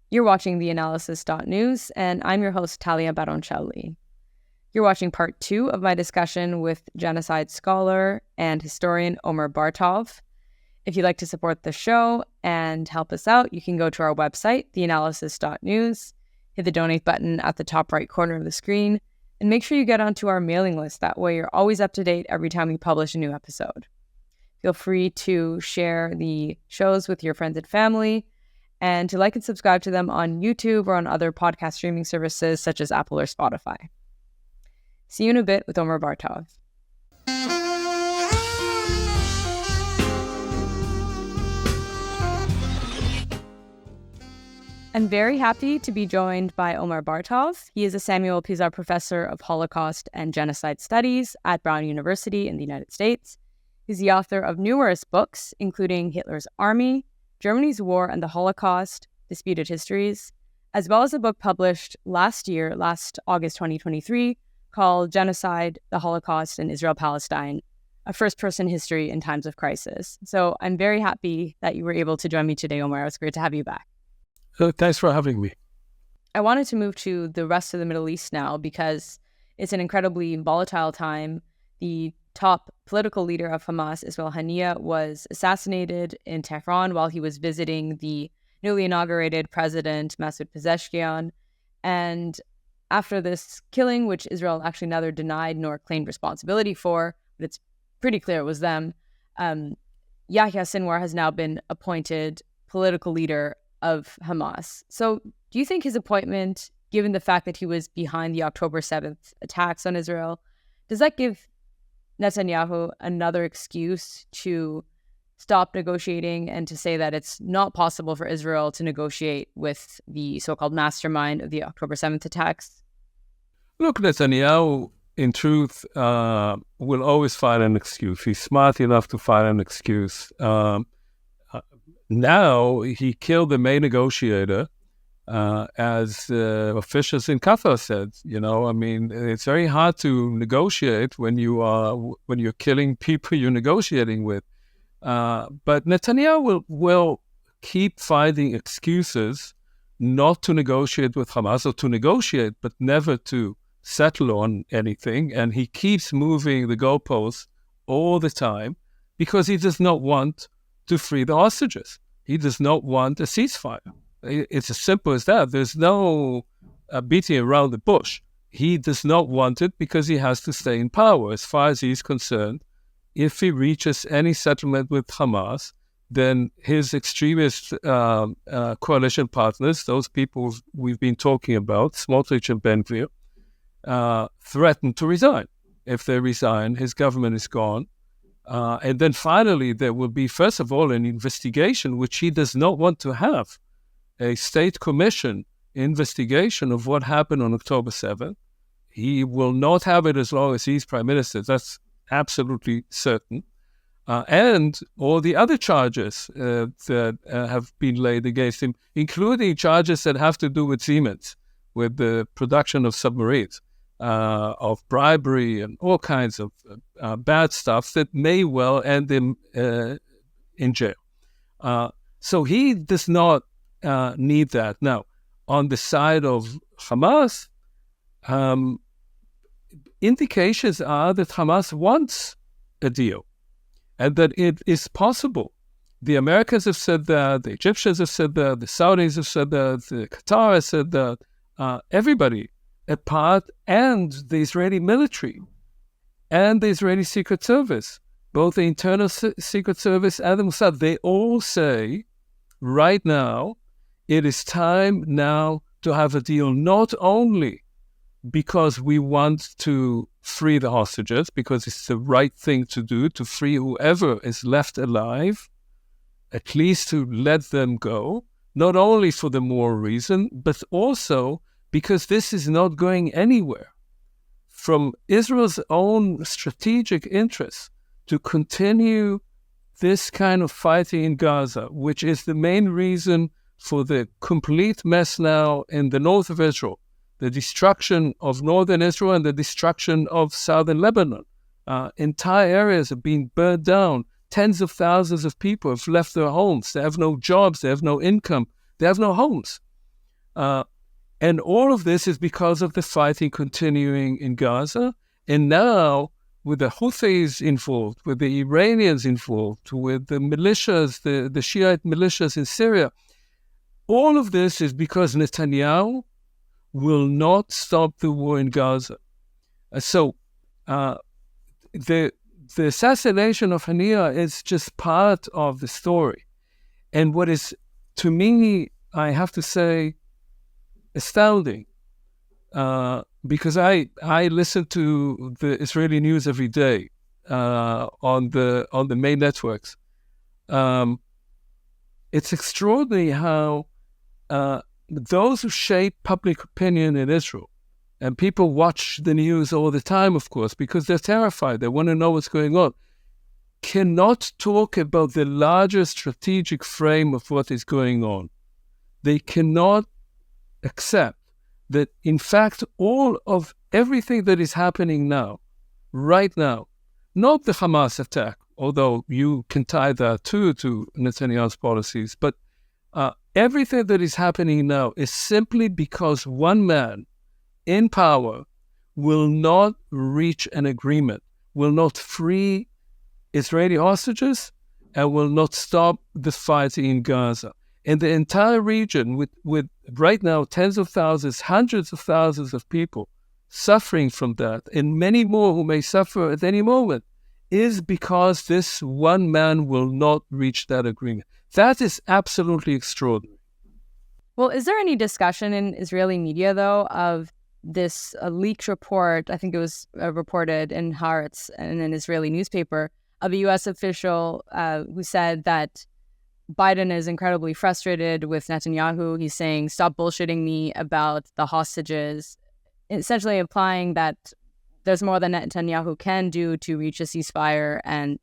You're watching theAnalysis-news, and I'm your host, Talia Baroncelli. You're watching part 2 of my discussion with genocide scholar and historian Omer Bartov. If you'd like to support the show and help us out, you can go to our website, theanalysis.news, hit the donate button at the top right corner of the screen, and make sure you get onto our mailing list. That way you're always up to date every time we publish a new episode. Feel free to share the shows with your friends and family, and to like and subscribe to them on YouTube or on other podcast streaming services such as Apple or Spotify. See you in a bit with Omer Bartov. I'm very happy to be joined by Omer Bartov. He is a Samuel Pisar Professor of Holocaust and Genocide Studies at Brown University in the United States. He's the author of numerous books, including Hitler's Army, Germany's War and the Holocaust, Disputed Histories, as well as a book published last August 2023, called Genocide, the Holocaust, and Israel-Palestine, a first-person history in times of crisis. So I'm very happy that you were able to join me today, Omer. It's great to have you back. Thanks for having me. I wanted to move to the rest of the Middle East now because it's an incredibly volatile time. The top political leader of Hamas, Ismail Haniyeh, was assassinated in Tehran while he was visiting the newly inaugurated president, Masoud Pezeshkian. And after this killing, which Israel actually neither denied nor claimed responsibility for, but it's pretty clear it was them, Yahya Sinwar has now been appointed political leader of Hamas. So do you think his appointment, given the fact that he was behind the October 7th attacks on Israel, does that give Netanyahu another excuse to stop negotiating and to say that it's not possible for Israel to negotiate with the so-called mastermind of the October 7th attacks? Look, Netanyahu, in truth, will always find an excuse. He's smart enough to find an excuse. Now, he killed the main negotiator, as officials in Qatar said. It's very hard to negotiate when you're killing people you're negotiating with. But Netanyahu will keep finding excuses not to negotiate with Hamas, or to negotiate, but never to settle on anything. And he keeps moving the goalposts all the time because he does not want to free the hostages. He does not want a ceasefire. It's as simple as that. There's no beating around the bush. He does not want it because he has to stay in power. As far as he's concerned, if he reaches any settlement with Hamas, then his extremist coalition partners, those people we've been talking about, Smotrich and Ben Gvir, threaten to resign. If they resign, his government is gone. And then finally, there will be, first of all, an investigation, which he does not want to have, a state commission investigation of what happened on October 7th. He will not have it as long as he's prime minister. That's absolutely certain. And all the other charges that have been laid against him, including charges that have to do with Siemens, with the production of submarines, of bribery and all kinds of bad stuff that may well end him in jail. So he does not need that. Now, on the side of Hamas, indications are that Hamas wants a deal and that it is possible. The Americans have said that, the Egyptians have said that, the Saudis have said that, the Qatar has said that, everybody, and the Israeli military and the Israeli Secret Service, both the internal Secret Service and the Mossad, they all say right now, it is time now to have a deal, not only because we want to free the hostages, because it's the right thing to do, to free whoever is left alive, at least to let them go, not only for the moral reason, but also because this is not going anywhere. From Israel's own strategic interests to continue this kind of fighting in Gaza, which is the main reason for the complete mess now in the north of Israel, the destruction of northern Israel and the destruction of southern Lebanon. Entire areas have been burned down. Tens of thousands of people have left their homes. They have no jobs. They have no income. They have no homes. And all of this is because of the fighting continuing in Gaza. And now, with the Houthis involved, with the Iranians involved, with the militias, the Shiite militias in Syria, all of this is because Netanyahu will not stop the war in Gaza. So the assassination of Hania is just part of the story. And what is, to me, I have to say, astounding, because I listen to the Israeli news every day on the main networks. It's extraordinary how those who shape public opinion in Israel, and people watch the news all the time, of course, because they're terrified. They want to know what's going on, cannot talk about the larger strategic frame of what is going on. They cannot accept that, in fact, all of everything that is happening now, right now, not the Hamas attack, although you can tie that too to Netanyahu's policies, but everything that is happening now is simply because one man in power will not reach an agreement, will not free Israeli hostages, and will not stop the fighting in Gaza. And the entire region, with right now tens of thousands, hundreds of thousands of people suffering from that, and many more who may suffer at any moment, is because this one man will not reach that agreement. That is absolutely extraordinary. Well, is there any discussion in Israeli media, though, of this leaked report? I think it was reported in Haaretz in an Israeli newspaper of a U.S. official who said that Biden is incredibly frustrated with Netanyahu. He's saying, stop bullshitting me about the hostages, essentially implying that there's more than Netanyahu can do to reach a ceasefire and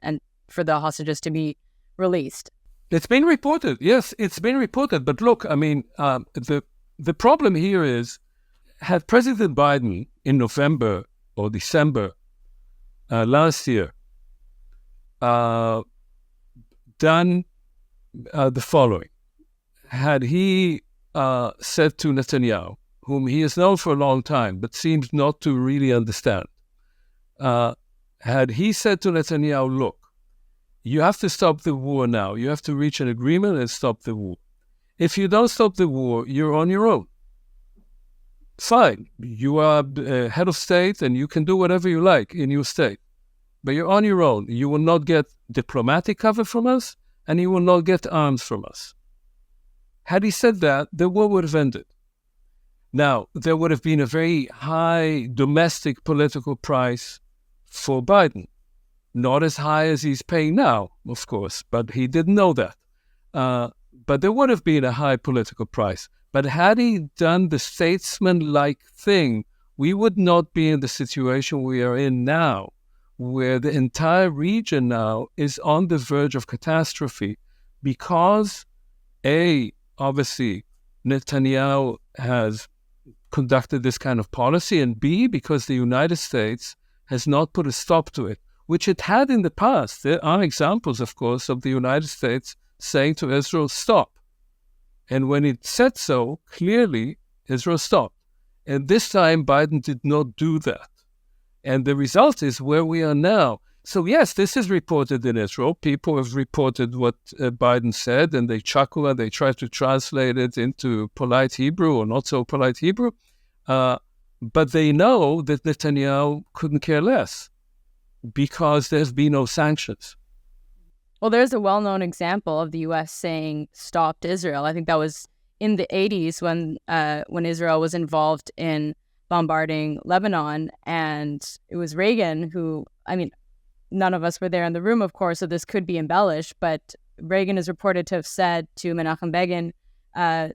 for the hostages to be released. It's been reported. Yes, it's been reported. But look, I mean, the problem here is, had President Biden in November or December last year done the following, had he said to Netanyahu, whom he has known for a long time but seems not to really understand, had he said to Netanyahu, look, you have to stop the war now. You have to reach an agreement and stop the war. If you don't stop the war, you're on your own. Fine. You are head of state and you can do whatever you like in your state. But you're on your own. You will not get diplomatic cover from us, and you will not get arms from us. Had he said that, the war would have ended. Now, there would have been a very high domestic political price for Biden. Not as high as he's paying now, of course, but he didn't know that. But there would have been a high political price. But had he done the statesman-like thing, we would not be in the situation we are in now, where the entire region now is on the verge of catastrophe because, A, obviously, Netanyahu has conducted this kind of policy, and B, because the United States has not put a stop to it, which it had in the past. There are examples, of course, of the United States saying to Israel, stop. And when it said so, clearly, Israel stopped. And this time, Biden did not do that. And the result is where we are now. So yes, this is reported in Israel. People have reported what Biden said, and they chuckle and they try to translate it into polite Hebrew or not so polite Hebrew. But they know that Netanyahu couldn't care less because there's been no sanctions. Well, there's a well-known example of the U.S. saying stopped Israel. I think that was in the 80s when Israel was involved in bombarding Lebanon, and it was Reagan who, I mean, none of us were there in the room, of course, so this could be embellished, but Reagan is reported to have said to Menachem Begin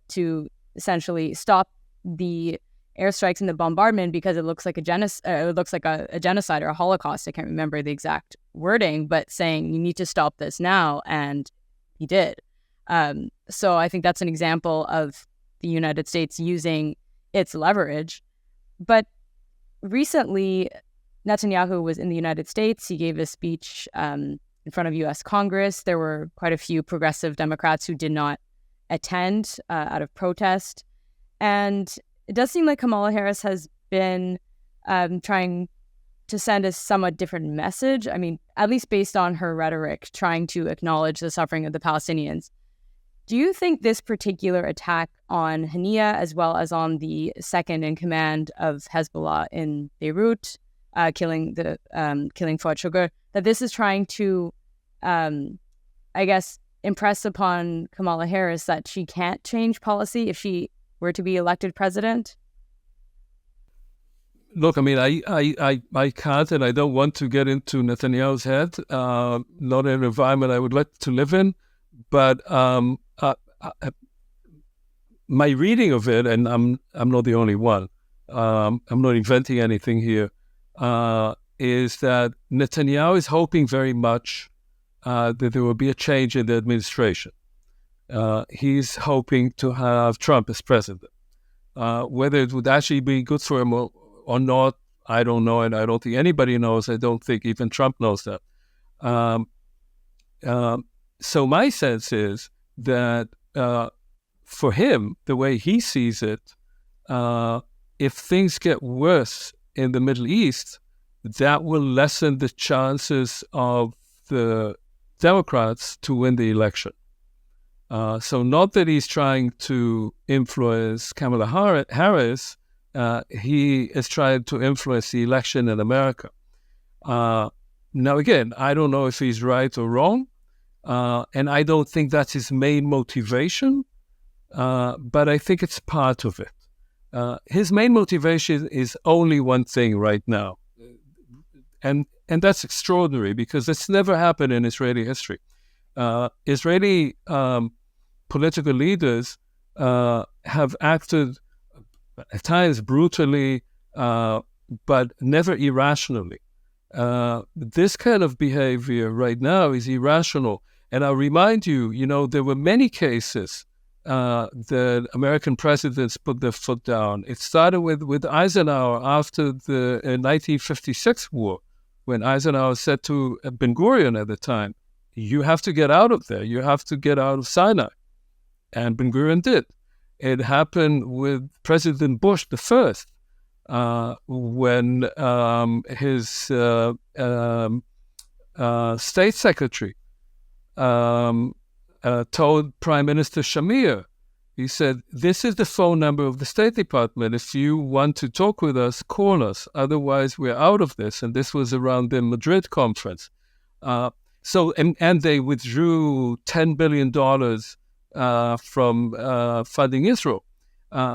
to essentially stop the airstrikes and the bombardment because it looks like a genocide or a Holocaust. I can't remember the exact wording, but saying you need to stop this now, and he did. So I think that's an example of the United States using its leverage. But recently, Netanyahu was in the United States. He gave a speech in front of U.S. Congress. There were quite a few progressive Democrats who did not attend out of protest. And it does seem like Kamala Harris has been trying to send a somewhat different message. I mean, at least based on her rhetoric, trying to acknowledge the suffering of the Palestinians. Do you think this particular attack on Hania, as well as on the second in command of Hezbollah in Beirut, killing Fuad Shukr, that this is trying to, I guess, impress upon Kamala Harris that she can't change policy if she were to be elected president? Look, I mean, I can't and I don't want to get into Netanyahu's head, not an environment I would like to live in. But my reading of it, and I'm not the only one, I'm not inventing anything here, is that Netanyahu is hoping very much that there will be a change in the administration. He's hoping to have Trump as president. Whether it would actually be good for him or not, I don't know, and I don't think anybody knows. I don't think even Trump knows that. So my sense is that for him, the way he sees it, if things get worse in the Middle East, that will lessen the chances of the Democrats to win the election. So not that he's trying to influence Kamala Harris, he is trying to influence the election in America. Now, again, I don't know if he's right or wrong, and I don't think that's his main motivation, but I think it's part of it. His main motivation is only one thing right now, and that's extraordinary because it's never happened in Israeli history. Israeli political leaders have acted at times brutally, but never irrationally. This kind of behavior right now is irrational. And I'll remind you, there were many cases that American presidents put their foot down. It started with Eisenhower after the 1956 war, when Eisenhower said to Ben-Gurion at the time, you have to get out of there. You have to get out of Sinai. And Ben-Gurion did. It happened with President Bush the first, when his state secretary told Prime Minister Shamir, he said, this is the phone number of the State Department. If you want to talk with us, call us. Otherwise, we're out of this. And this was around the Madrid conference. And they withdrew $10 billion from funding Israel.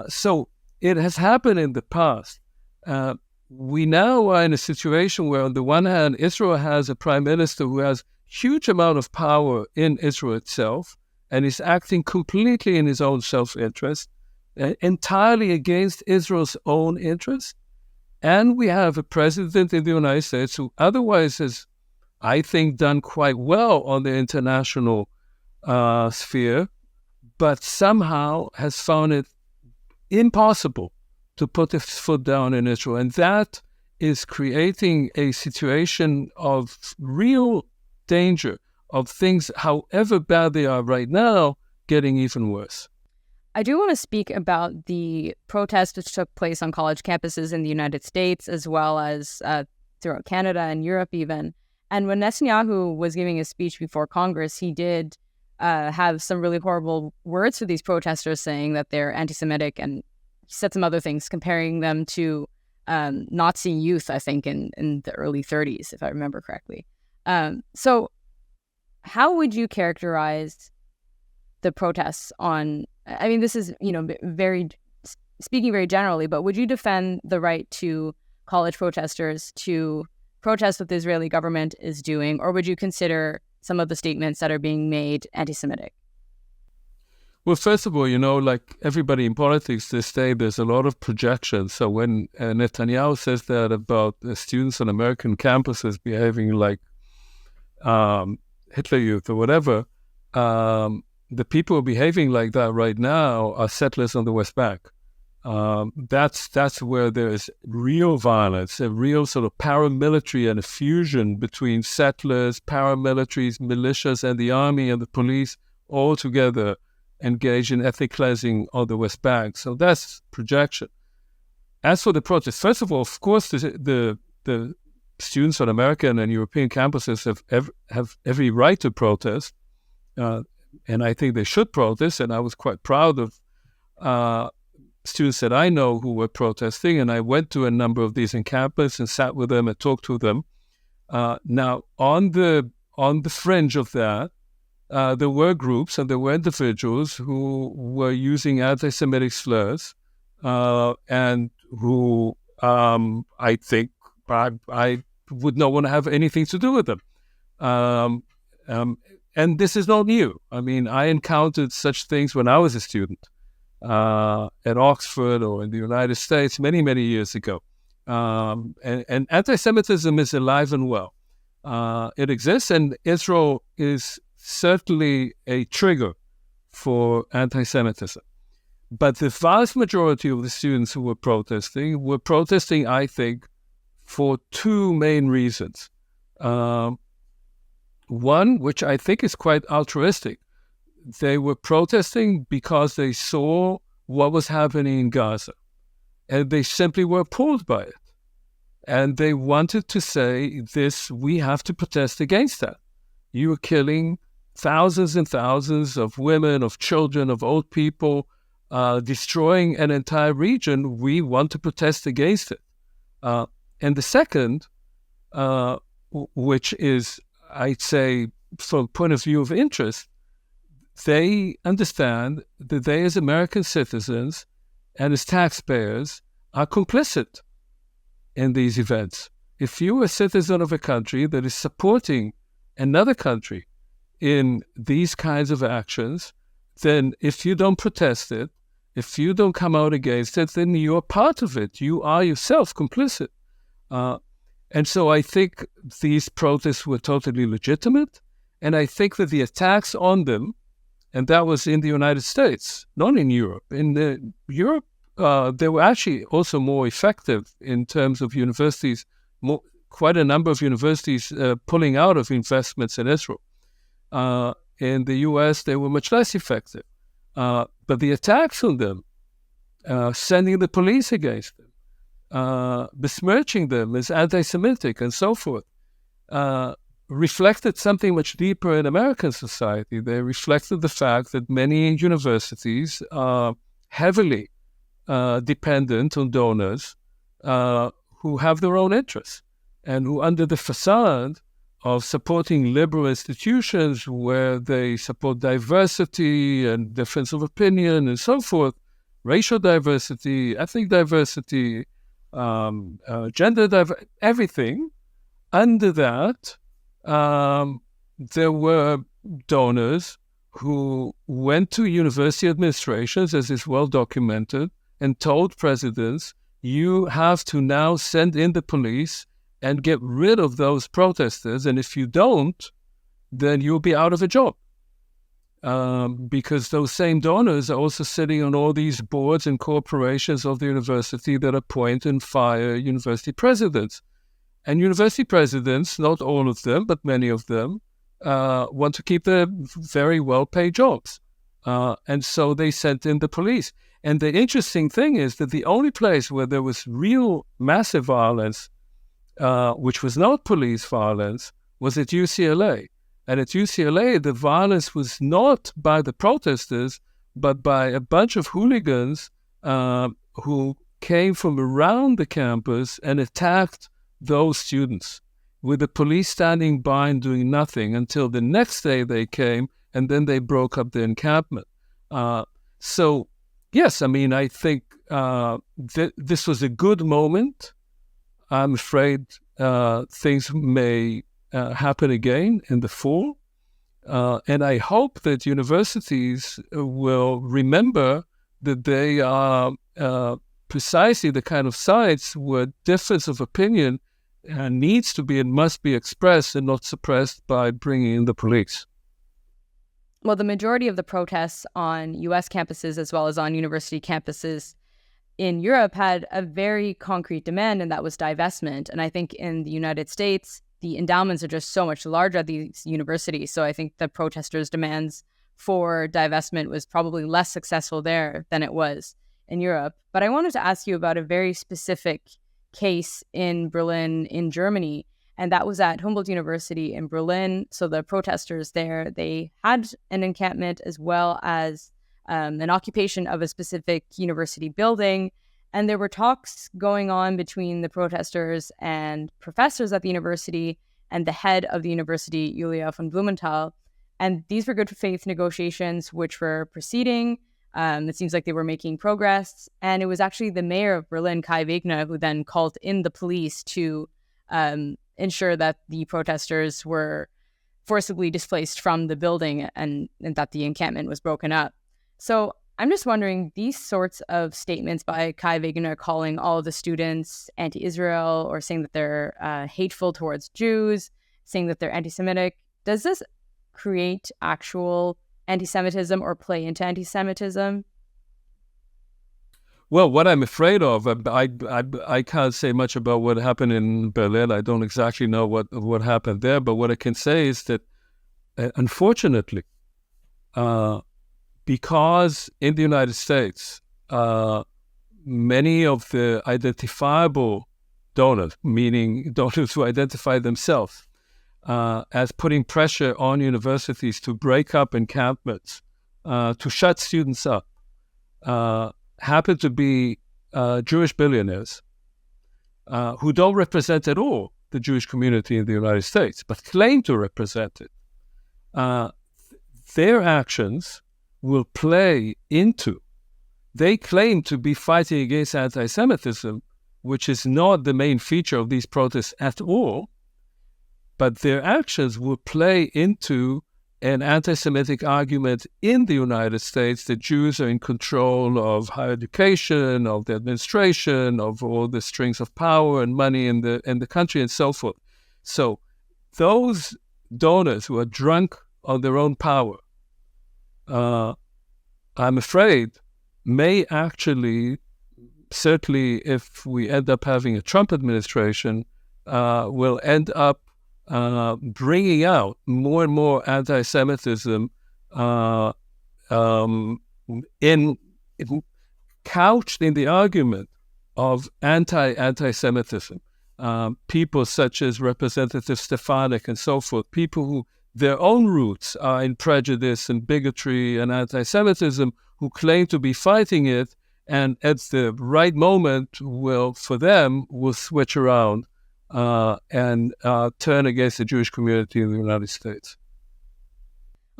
So it has happened in the past. We now are in a situation where, on the one hand, Israel has a prime minister who has huge amount of power in Israel itself and is acting completely in his own self-interest, entirely against Israel's own interest. And we have a president in the United States who otherwise has, I think, done quite well on the international sphere, but somehow has found it impossible to put his foot down in Israel. And that is creating a situation of real danger of things, however bad they are right now, getting even worse. I do want to speak about the protests which took place on college campuses in the United States, as well as throughout Canada and Europe even. And when Netanyahu was giving a speech before Congress, he did have some really horrible words for these protesters, saying that they're anti-Semitic, and he said some other things, comparing them to Nazi youth, I think, in the early 30s, if I remember correctly. So how would you characterize the protests on, I mean, this is, speaking very generally, but would you defend the right to college protesters to protest what the Israeli government is doing, or would you consider some of the statements that are being made anti-Semitic? Well, first of all, like everybody in politics this day, there's a lot of projection. So when Netanyahu says that about the students on American campuses behaving like Hitler Youth or whatever, the people behaving like that right now are settlers on the West Bank. That's where there is real violence, a real sort of paramilitary and a fusion between settlers, paramilitaries, militias, and the army and the police all together engage in ethnic cleansing of the West Bank. So that's projection. As for the protests, first of all, of course, the students on American and European campuses have every right to protest, and I think they should protest. And I was quite proud of students that I know who were protesting, and I went to a number of these encampments and sat with them and talked to them. Now, on the fringe of that, there were groups and there were individuals who were using anti-Semitic slurs, and who I think I would not want to have anything to do with them. And this is not new. I mean, I encountered such things when I was a student at Oxford or in the United States many, many years ago. And anti-Semitism is alive and well. It exists, and Israel is certainly a trigger for anti-Semitism. But the vast majority of the students who were protesting, I think, for two main reasons. One, which I think is quite altruistic. They were protesting because they saw what was happening in Gaza, and they simply were appalled by it. And they wanted to say this, we have to protest against that. You are killing thousands and thousands of women, of children, of old people, destroying an entire region. We want to protest against it. And the second, which is, I'd say, from a point of view of interest, they understand that they as American citizens and as taxpayers are complicit in these events. If you're a citizen of a country that is supporting another country in these kinds of actions, then if you don't protest it, if you don't come out against it, then you're part of it. You are yourself complicit. And so I think these protests were totally legitimate. And I think that the attacks on them, and that was in the United States, not in Europe. In Europe, they were actually also more effective in terms of universities, quite a number of universities pulling out of investments in Israel. In the US, they were much less effective. But the attacks on them, sending the police against them, besmirching them as anti-Semitic and so forth, reflected something much deeper in American society. They reflected the fact that many universities are heavily dependent on donors who have their own interests and who, under the facade of supporting liberal institutions where they support diversity and difference of opinion and so forth, racial diversity, ethnic diversity, gender diversity, everything, under that, there were donors who went to university administrations, as is well documented, and told presidents, you have to now send in the police and get rid of those protesters. And if you don't, then you'll be out of a job. Because those same donors are also sitting on all these boards and corporations of the university that appoint and fire university presidents. And university presidents, not all of them, but many of them, want to keep their very well-paid jobs. And so they sent in the police. And the interesting thing is that the only place where there was real massive violence, which was not police violence, was at UCLA. And at UCLA, the violence was not by the protesters, but by a bunch of hooligans who came from around the campus and attacked those students, with the police standing by and doing nothing until the next day they came, and then they broke up the encampment. So, yes, I mean, I think this was a good moment. I'm afraid things may happen again in the fall. And I hope that universities will remember that they are precisely the kind of sites where difference of opinion needs to be and must be expressed and not suppressed by bringing in the police. Well, the majority of the protests on U.S. campuses as well as on university campuses in Europe had a very concrete demand, and that was divestment. And I think in the United States, the endowments are just so much larger at these universities. So I think the protesters' demands for divestment was probably less successful there than it was in Europe. But I wanted to ask you about a very specific case in Berlin, in Germany, and that was at Humboldt University in Berlin. So the protesters there, they had an encampment as well as an occupation of a specific university building. And there were talks going on between the protesters and professors at the university and the head of the university, Julia von Blumenthal. And these were good faith negotiations which were proceeding. It seems like they were making progress. And it was actually the mayor of Berlin, Kai Wegner, who then called in the police to ensure that the protesters were forcibly displaced from the building and that the encampment was broken up. So I'm just wondering, these sorts of statements by Kai Wegner calling all of the students anti-Israel or saying that they're hateful towards Jews, saying that they're anti-Semitic, does this create actual anti-Semitism or play into anti-Semitism? Well, what I'm afraid of, I can't say much about what happened in Berlin. I don't exactly know what happened there, but what I can say is that, unfortunately, because in the United States, many of the identifiable donors, meaning donors who identify themselves as putting pressure on universities to break up encampments, to shut students up, happen to be Jewish billionaires who don't represent at all the Jewish community in the United States, but claim to represent it. Their actions will play into, they claim to be fighting against anti-Semitism, which is not the main feature of these protests at all, but their actions will play into an anti-Semitic argument in the United States that Jews are in control of higher education, of the administration, of all the strings of power and money in the country and so forth. So those donors who are drunk on their own power, I'm afraid, may actually, certainly if we end up having a Trump administration, will end up bringing out more and more anti-Semitism couched in the argument of anti-Semitism. People such as Representative Stefanik and so forth, people who their own roots are in prejudice and bigotry and anti-Semitism, who claim to be fighting it, and at the right moment will switch around and turn against the Jewish community in the United States.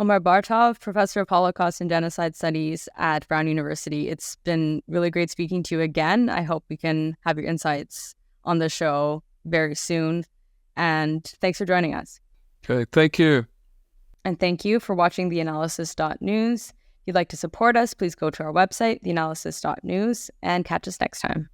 Omer Bartov, professor of Holocaust and Genocide Studies at Brown University. It's been really great speaking to you again. I hope we can have your insights on the show very soon. And thanks for joining us. Okay, thank you. And thank you for watching theAnalysis.news. If you'd like to support us, please go to our website, theAnalysis.news, and catch us next time.